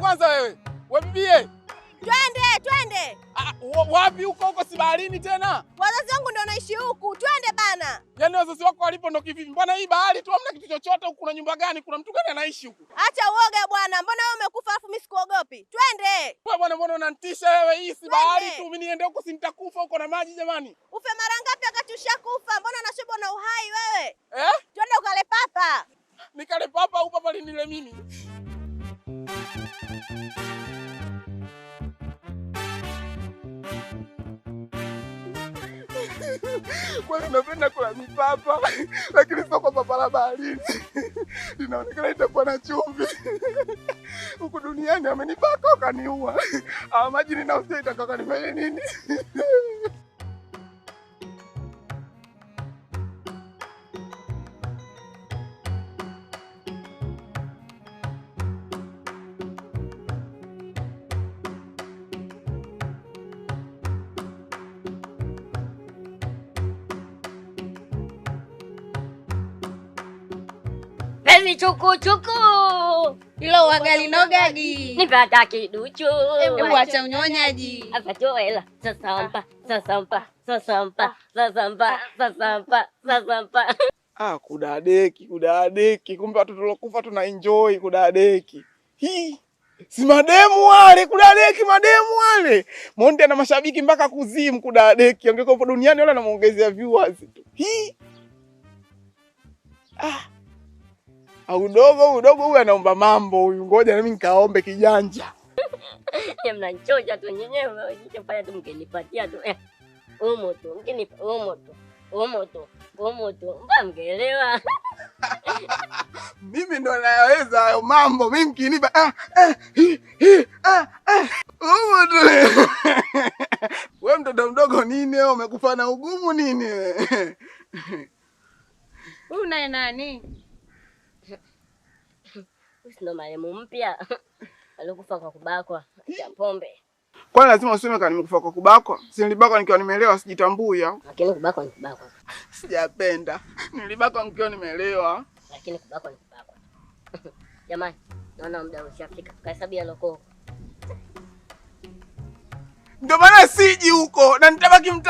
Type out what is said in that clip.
kwanza wewe. Wewe bibie. Twende. Wapi huko si baharini tena? Wazazi wangu ndio wanaishi huku. Twende bana. Yaani wazazi wako walipo ndo kivipi? Mbona hii bahari tu hamna kitu chochote huku? Kuna nyumba gani? Kuna mtu gani anaishi huku? Acha uoga bwana. Mbona wewe umekufa afu mimi sikuogopi? Twende. Wewe bwana, mbona unanitisha wewe? Hii si bahari tu, mimi niende huko si nitakufa huko na maji jamani. Ufe mara ngapi wakati ushakufa? Mbona unashobwa na uhai wewe? Eh? Twende ukale papa. Nikale papa au papa linile mimi? Kwani napenda kula mipapa lakini sio kwa papa la baharini. Inaonekana itakuwa na chumvi. Huku duniani amenibaka akaniua. Maji ninaosia itakaka nifanye nini? Pezi chuku. Ilo wagali nogagi. Nipata kiduchu. Hebu acha unyonyaji. Apatoa hela. Sasampa. Kudadeki. Kumbe watu tulokufa tuna enjoy kudadeki. Hii si mademu wale kudadeki, mademu wale. Monde na mashabiki mpaka kuzimu kudadeki. Angekuwa duniani wala anamuongezea viewers tu. Hii udogo huyu anaomba mambo huyu. Ngoja na mimi nikaombe kijanja. Mnanchoja tu nyenyewe, mnafanya tu mkenipatia tu. Umo tu, mkenipa umo tu. Mngeelewa. Mimi ndo nayaweza hayo mambo. Mimi mkinipa umo tu. Wewe mtoto mdogo nini wewe, umekufa na ugumu nini wewe? Huyu naye nani? Ndo marehemu mpya alikufa kwa kubakwa cha pombe. Kwani lazima useme kama nimekufa kwa kubakwa? Si nilibakwa nikiwa nimeelewa, sijitambui au? Lakini kubakwa ni kubakwa. Sijapenda. Nilibakwa nikiwa nimeelewa. Lakini kubakwa ni kubakwa. Jamani, naona muda ushafika. Tukahesabia loko. Ndio maana siji huko na nitabaki mtaani.